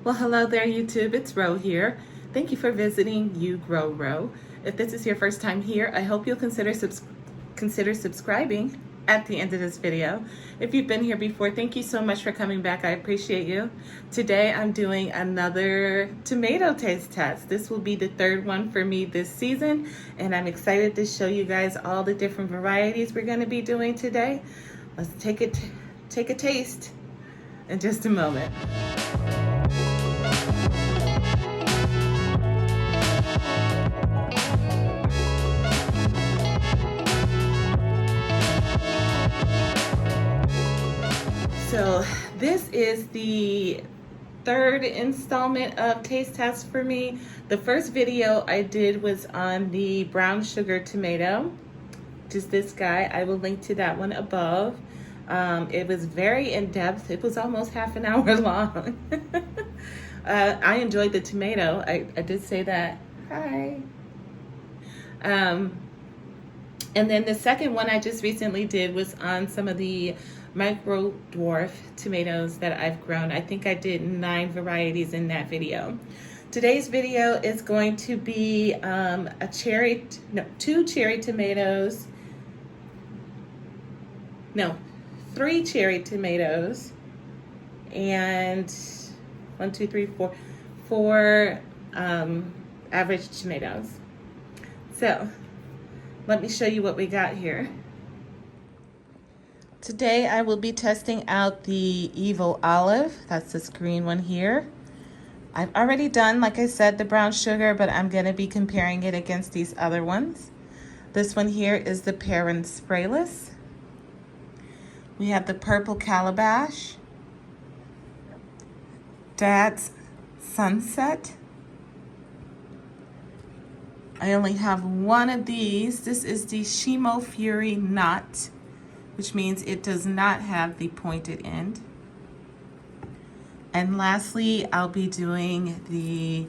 Well, hello there, YouTube. It's Ro here. Thank you for visiting You Grow Ro. If this is your first time here, I hope you'll consider subscribing at the end of this video. If you've been here before, thank you so much for coming back. I appreciate you. Today, I'm doing another tomato taste test. This will be the third one for me this season, and I'm excited to show you guys all the different varieties we're going to be doing today. Let's take a taste in just a moment. So this is the third installment of taste test for me. The first video I did was on the brown sugar tomato, just this guy. I will link to that one above. It was very in-depth. It was almost half an hour long. I enjoyed the tomato. I did say that. Hi. And then the second one I just recently did was on some of the micro dwarf tomatoes that I've grown. I think I did 9 varieties in that video. Today's video is going to be two cherry tomatoes. No, 3 cherry tomatoes and 4 average tomatoes. So let me show you what we got here. Today I will be testing out the Evil Olive. That's this green one here. I've already done, like I said, the brown sugar, but I'm going to be comparing it against these other ones. This one here is the Peron Sprayless. We have the purple Calabash, Dad's Sunset. I only have one of these. This is the Shimofuri NOT, which means it does not have the pointed end. And lastly, I'll be doing the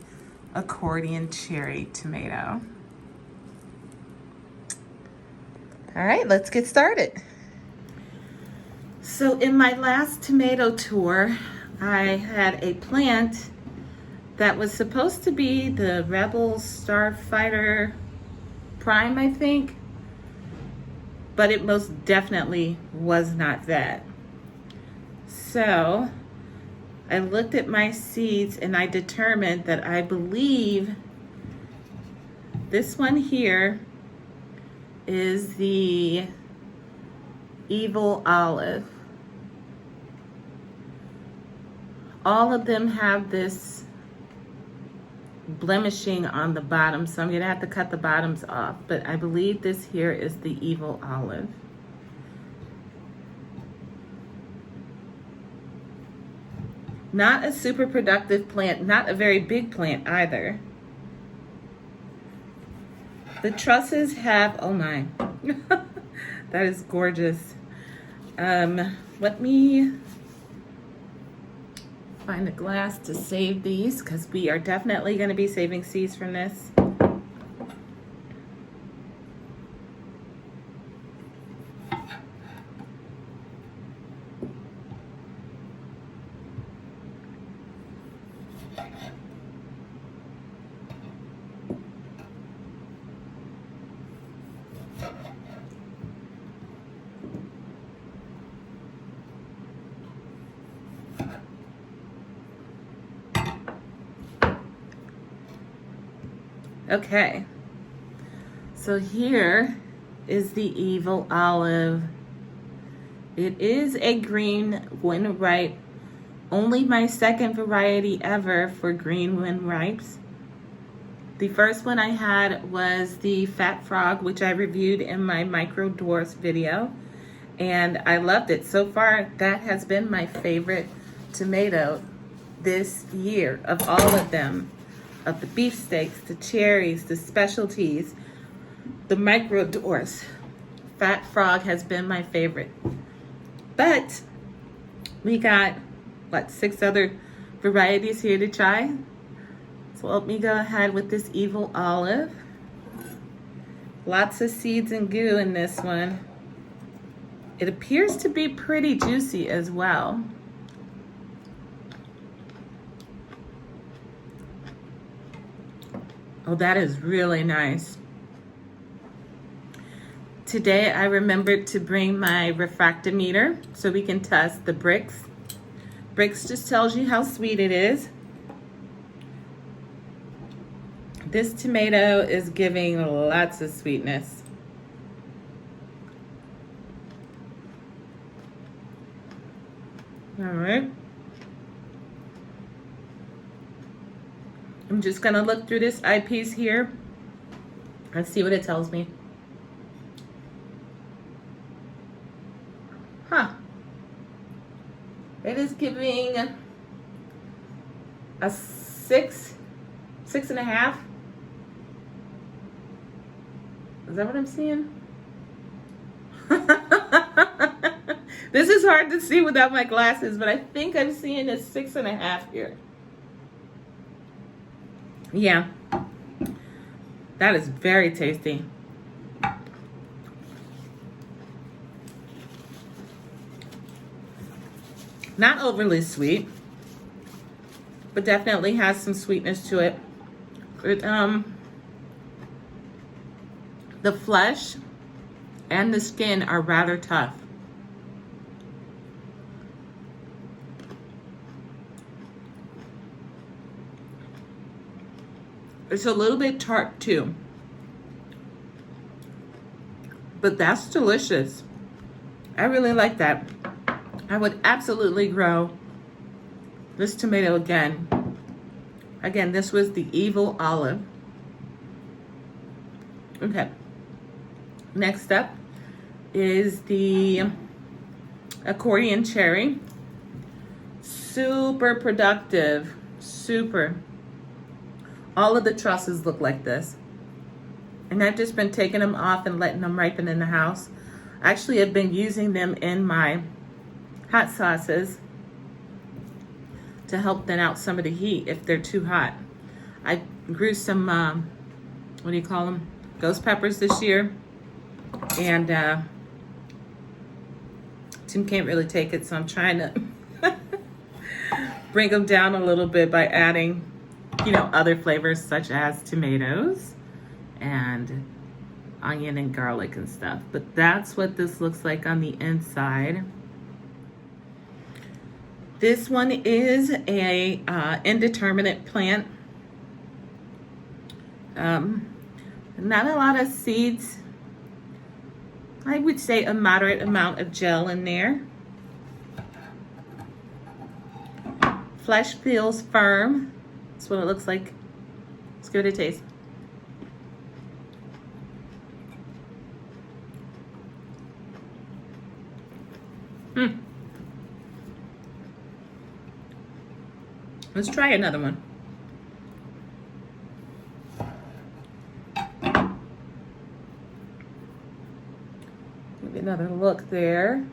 Accordion Cherry tomato. All right, let's get started. So in my last tomato tour, I had a plant that was supposed to be the Rebel Starfighter Prime, I think, but it most definitely was not that. So I looked at my seeds and I determined that I believe this one here is the Evil Olive. All of them have this blemishing on the bottom, so I'm gonna have to cut the bottoms off, but I believe this here is the Evil Olive. Not a super productive plant, not a very big plant either. The trusses have, oh my, that is gorgeous. Let me find a glass to save these, because we are definitely going to be saving seeds from this. Okay, so here is the Evil Olive. It is a green when ripe, only my second variety ever for green when ripes. The first one I had was the Fat Frog, which I reviewed in my micro dwarfs video, and I loved it. So far, that has been my favorite tomato this year of all of them. Of the beefsteaks, the cherries, the specialties, the micro dwarfs. Fat Frog has been my favorite. But we got, what, 6 other varieties here to try. So let me go ahead with this Evil Olive. Lots of seeds and goo in this one. It appears to be pretty juicy as well. Oh, that is really nice. Today I remembered to bring my refractometer so we can test the Brix. Brix just tells you how sweet it is. This tomato is giving lots of sweetness. All right. I'm just gonna look through this eyepiece here and see what it tells me. Huh. It is giving a 6.5. Is that what I'm seeing? This is hard to see without my glasses, but I think I'm seeing a 6.5 here. Yeah, that is very tasty. Not overly sweet, but definitely has some sweetness to it. The flesh and the skin are rather tough. It's a little bit tart too, but that's delicious. I really like that. I would absolutely grow this tomato again. Again, this was the Evil Olive. Okay. Next up is the Accordion Cherry. Super productive. Super. All of the trusses look like this. And I've just been taking them off and letting them ripen in the house. Actually, I've been using them in my hot sauces to help thin out some of the heat if they're too hot. I grew some, what do you call them? Ghost peppers this year. And Tim can't really take it, so I'm trying to bring them down a little bit by adding, you know, other flavors such as tomatoes and onion and garlic and stuff. But that's what this looks like on the inside. This one is a indeterminate plant. Not a lot of seeds. I would say a moderate amount of gel in there. Flesh feels firm. That's what it looks like. Let's give it a taste. Let's try another one. Give it another look there.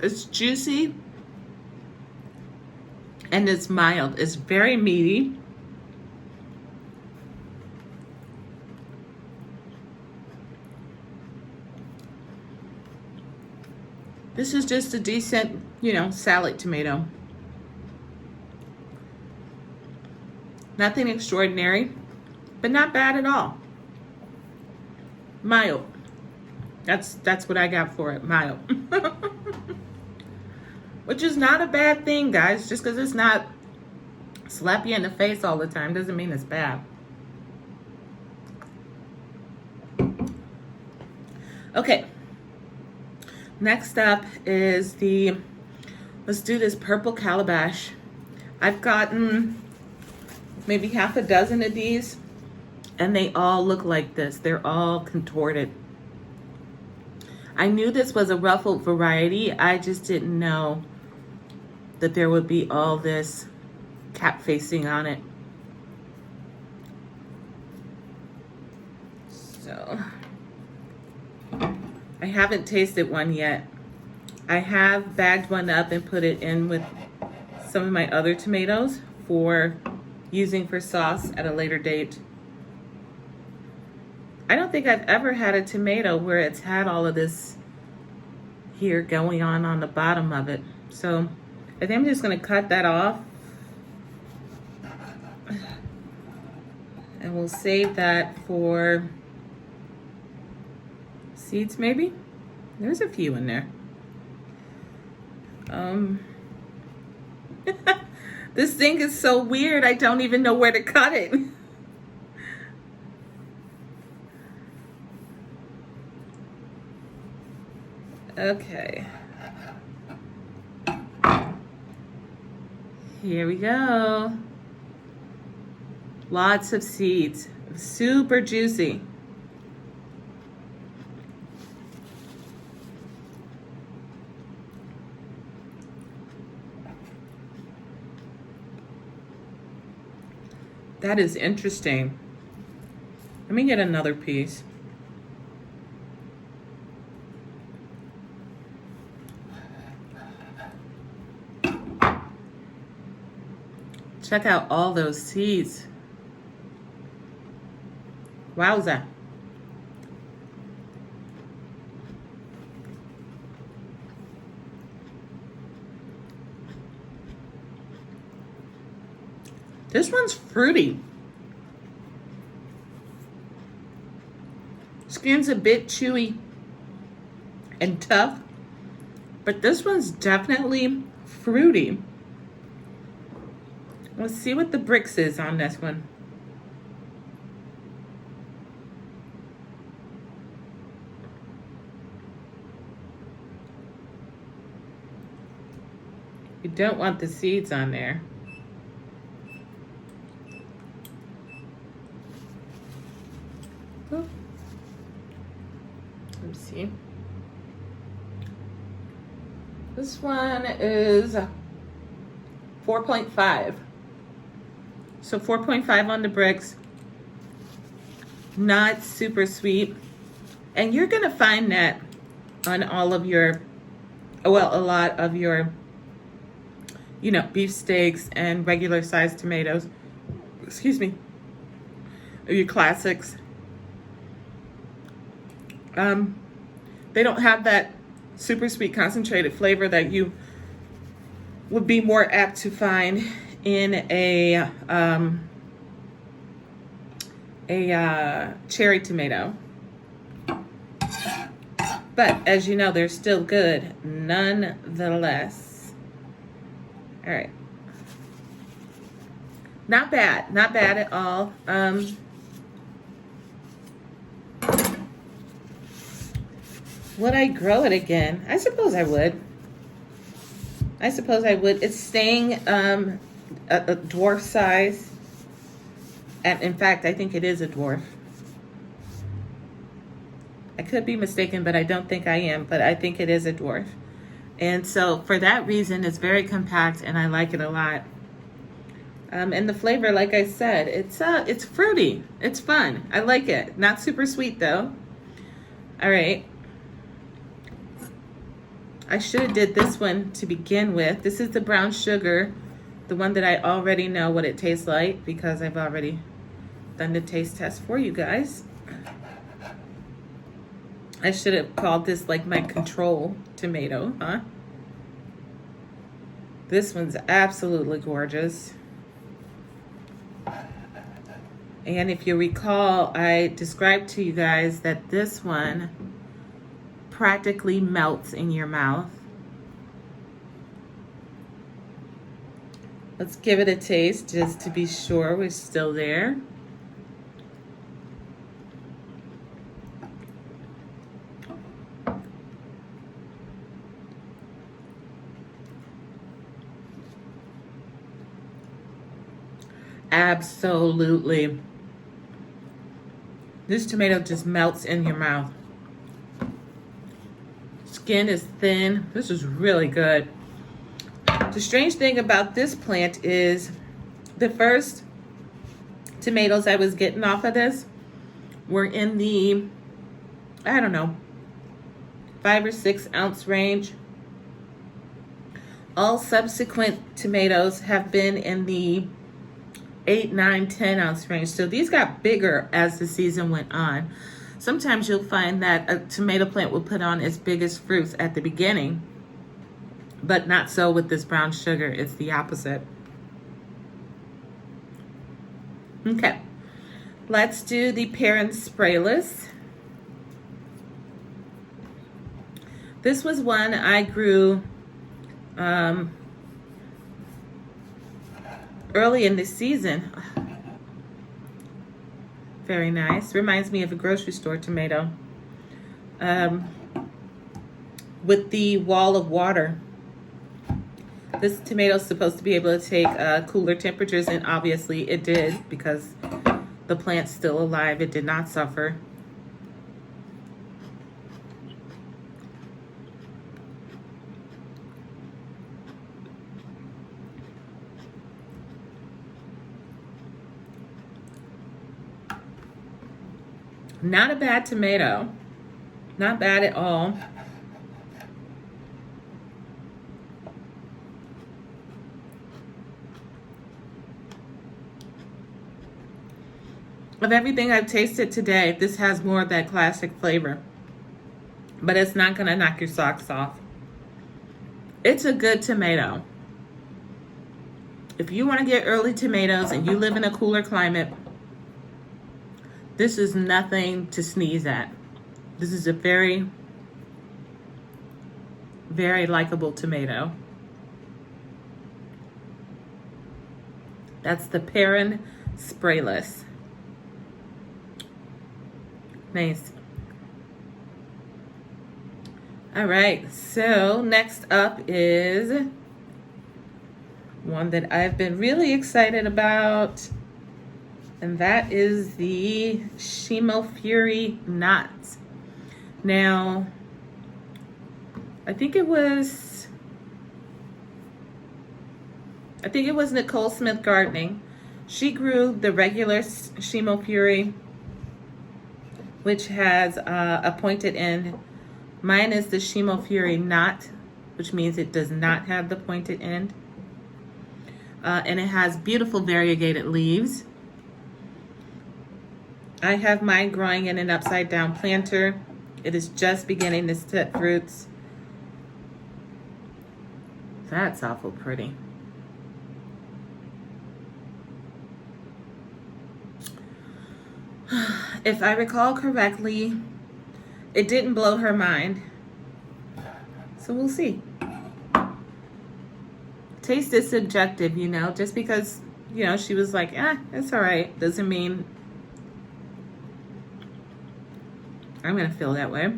It's juicy and it's mild. It's very meaty. This is just a decent, you know, salad tomato. Nothing extraordinary, but not bad at all. Mild. That's what I got for it, mild. Which is not a bad thing, guys. Just because it's not slap you in the face all the time doesn't mean it's bad. Okay. Next up is let's do this purple calabash. I've gotten maybe half a dozen of these, and they all look like this. They're all contorted. I knew this was a ruffled variety. I just didn't know that there would be all this cap facing on it. So I haven't tasted one yet. I have bagged one up and put it in with some of my other tomatoes for using for sauce at a later date. I don't think I've ever had a tomato where it's had all of this here going on the bottom of it. So I think I'm just gonna cut that off. And we'll save that for seeds maybe. There's a few in there. This thing is so weird, I don't even know where to cut it. Okay. Here we go. Lots of seeds, super juicy. That is interesting. Let me get another piece. Check out all those seeds. Wowza. This one's fruity. Skin's a bit chewy and tough, but this one's definitely fruity. Let's see what the bricks is on this one. You don't want the seeds on there. Let's see. This one is 4.5. So 4.5 on the bricks. Not super sweet. And you're gonna find that on all of your, well, a lot of your, you know, beef steaks and regular sized tomatoes. Excuse me. Your classics. They don't have that super sweet concentrated flavor that you would be more apt to find in a cherry tomato. But as you know, they're still good nonetheless. All right. Not bad, not bad at all. Would I grow it again? I suppose I would. I suppose I would. It's staying a dwarf size. And in fact, I think it is a dwarf. I could be mistaken, but I don't think I am. But I think it is a dwarf. And so for that reason, it's very compact and I like it a lot. And the flavor, like I said, it's fruity. It's fun. I like it. Not super sweet though. All right. I should have did this one to begin with. This is the brown sugar, the one that I already know what it tastes like because I've already done the taste test for you guys. I should have called this like my control tomato, huh? This one's absolutely gorgeous. And if you recall, I described to you guys that this one practically melts in your mouth. Let's give it a taste just to be sure we're still there. Absolutely. This tomato just melts in your mouth. Skin is thin. This is really good. The strange thing about this plant is the first tomatoes I was getting off of this were in the, I don't know, 5 or 6 ounce range. All subsequent tomatoes have been in the 8, 9, 10 ounce range. So these got bigger as the season went on. Sometimes you'll find that a tomato plant will put on its biggest fruits at the beginning, but not so with this brown sugar. It's the opposite. Okay, let's do the Peron Sprayless. This was one I grew early in the season. Very nice. Reminds me of a grocery store tomato. With the wall of water. This tomato is supposed to be able to take cooler temperatures, and obviously it did, because the plant's still alive. It did not suffer. Not a bad tomato. Not bad at all. Of everything I've tasted today, this has more of that classic flavor. But it's not going to knock your socks off. It's a good tomato. If you want to get early tomatoes and you live in a cooler climate, this is nothing to sneeze at. This is a very, very likable tomato. That's the Peron Sprayless. Nice. All right, so next up is one that I've been really excited about, and that is the Shimofuri NOT. Now, I think it was Nicole Smith Gardening. She grew the regular Shimofuri, which has a pointed end. Mine is the Shimofuri NOT, which means it does not have the pointed end. And it has beautiful variegated leaves. I have mine growing in an upside down planter. It is just beginning to set fruits. That's awful pretty. If I recall correctly, it didn't blow her mind. So we'll see. Taste is subjective, you know. Just because, you know, she was like, it's all right, doesn't mean I'm going to feel that way.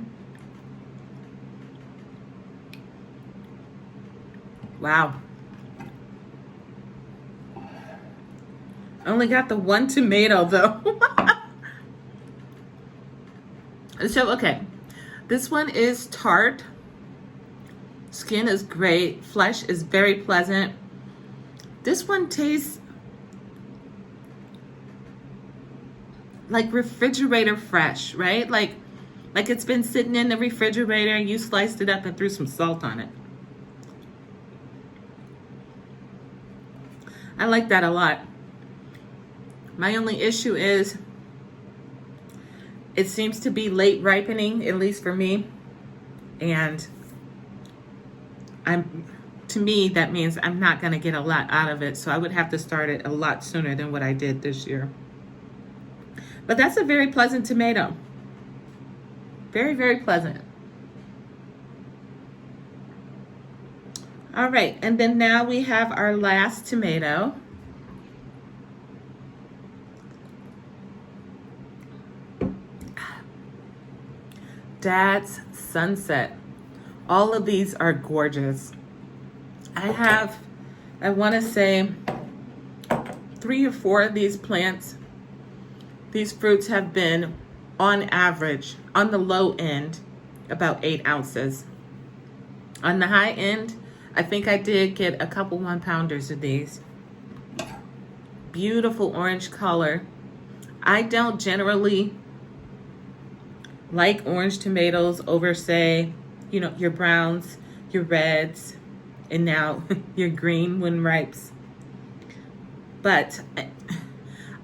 Wow. I only got the one tomato, though. So, okay. This one is tart. Skin is great. Flesh is very pleasant. This one tastes like refrigerator fresh, right? Like it's been sitting in the refrigerator and you sliced it up and threw some salt on it. I like that a lot. My only issue is it seems to be late ripening, at least for me. And to me, that means I'm not going to get a lot out of it. So I would have to start it a lot sooner than what I did this year. But that's a very pleasant tomato. Very, very pleasant. All right, and then now we have our last tomato. Dad's Sunset. All of these are gorgeous. I want to say 3 or 4 of these plants. These fruits have been, on average, on the low end, about 8 ounces. On the high end, I think I did get a couple 1-pounders of these. Beautiful orange color. I don't generally like orange tomatoes over, say, you know, your browns, your reds, and now your green when ripes. But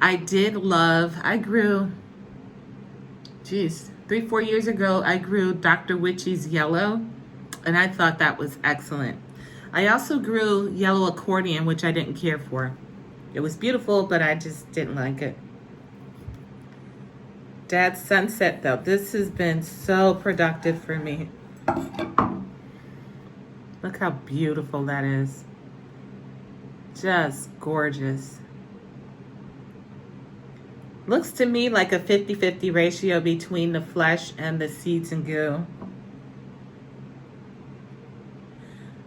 I grew Geez, 3-4 years ago, I grew Dr. Witchy's yellow, and I thought that was excellent. I also grew yellow accordion, which I didn't care for. It was beautiful, but I just didn't like it. Dad's sunset, though. This has been so productive for me. Look how beautiful that is. Just gorgeous. Looks to me like a 50-50 ratio between the flesh and the seeds and goo.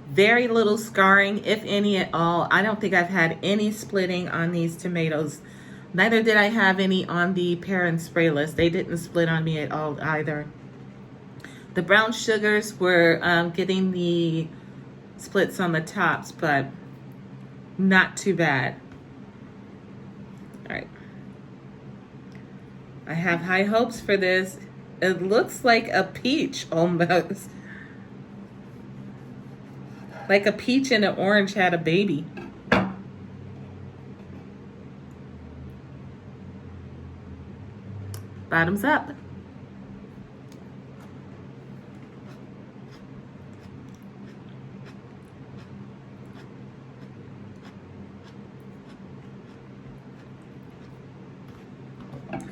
Very little scarring, if any at all. I don't think I've had any splitting on these tomatoes. Neither did I have any on the Peron Sprayless. They didn't split on me at all either. The brown sugars were getting the splits on the tops, but not too bad. All right. I have high hopes for this. It looks like a peach almost. Like a peach and an orange had a baby. Bottoms up.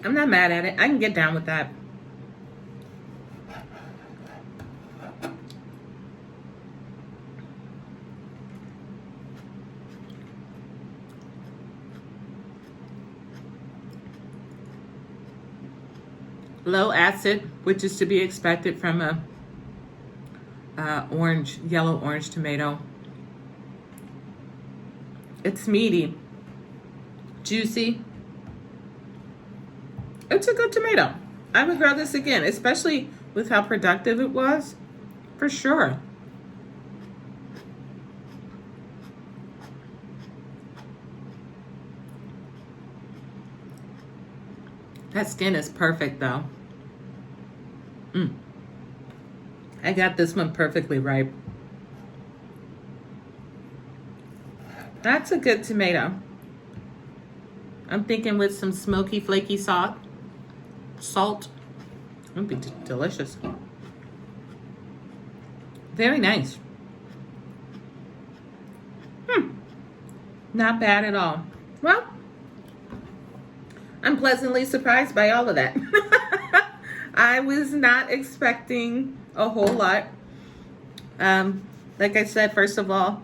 I'm not mad at it. I can get down with that. Low acid, which is to be expected from a yellow orange tomato. It's meaty, juicy. It's a good tomato. I would grow this again, especially with how productive it was, for sure. That skin is perfect though. I got this one perfectly ripe. That's a good tomato. I'm thinking with some smoky, flaky salt. It would be delicious. Very nice. Not bad at all. Well, I'm pleasantly surprised by all of that. I was not expecting a whole lot. Like I said, first of all,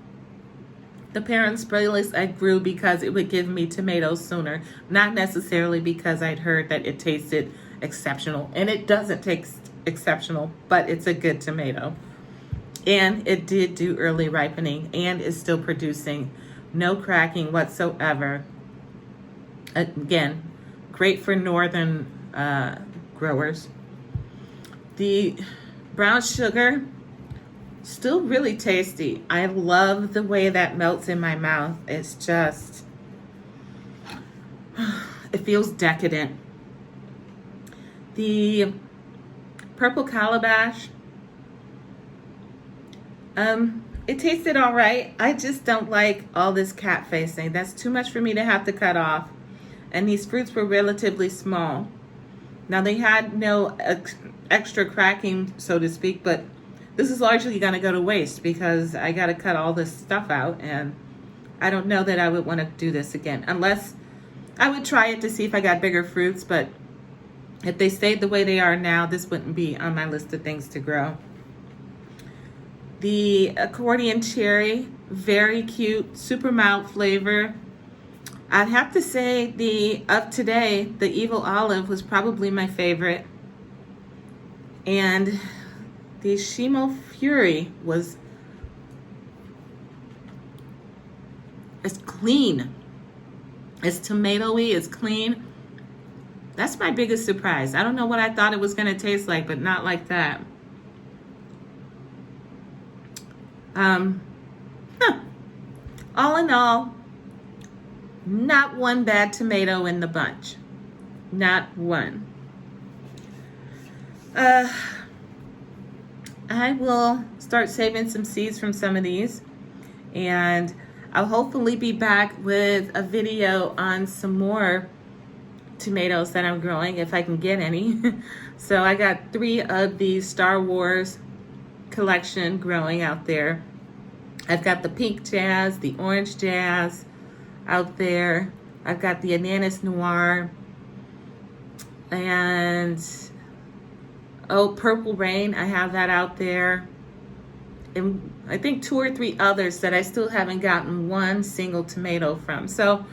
the Peron Sprayless I grew because it would give me tomatoes sooner, not necessarily because I'd heard that it tasted exceptional. And it doesn't taste exceptional, but it's a good tomato. And it did do early ripening and is still producing. No cracking whatsoever. Again, great for northern growers. The brown sugar, still really tasty. I love the way that melts in my mouth. It's just, it feels decadent. The purple Calabash, it tasted all right. I just don't like all this cat facing. That's too much for me to have to cut off. And these fruits were relatively small. Now they had no extra cracking, so to speak, but this is largely going to go to waste because I got to cut all this stuff out, and I don't know that I would want to do this again, unless I would try it to see if I got bigger fruits, but if they stayed the way they are now, this wouldn't be on my list of things to grow. The Accordion Cherry, very cute, super mild flavor. I'd have to say of today, the Evil Olive was probably my favorite. And the Shimofuri it's clean. It's tomatoey, it's clean. That's my biggest surprise. I don't know what I thought it was going to taste like, but not like that. All in all, not one bad tomato in the bunch. Not one. I will start saving some seeds from some of these, and I'll hopefully be back with a video on some more tomatoes that I'm growing, if I can get any. So I got 3 of these Star Wars collection growing out there. I've got the pink jazz, the orange jazz out there. I've got the Ananas Noir, and Purple Rain, I have that out there. And I think 2 or 3 others that I still haven't gotten one single tomato from. So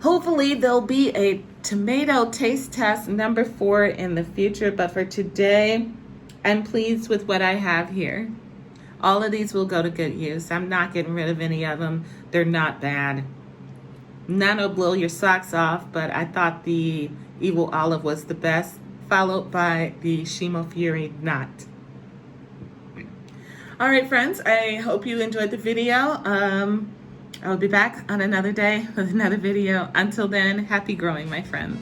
hopefully there'll be a tomato taste test number 4 in the future, but for today, I'm pleased with what I have here. All of these will go to good use. I'm not getting rid of any of them. They're not bad. None will blow your socks off, but I thought the Evil Olive was the best, followed by the Shimofuri NOT. All right, friends, I hope you enjoyed the video. I'll be back on another day with another video. Until then, happy growing, my friends.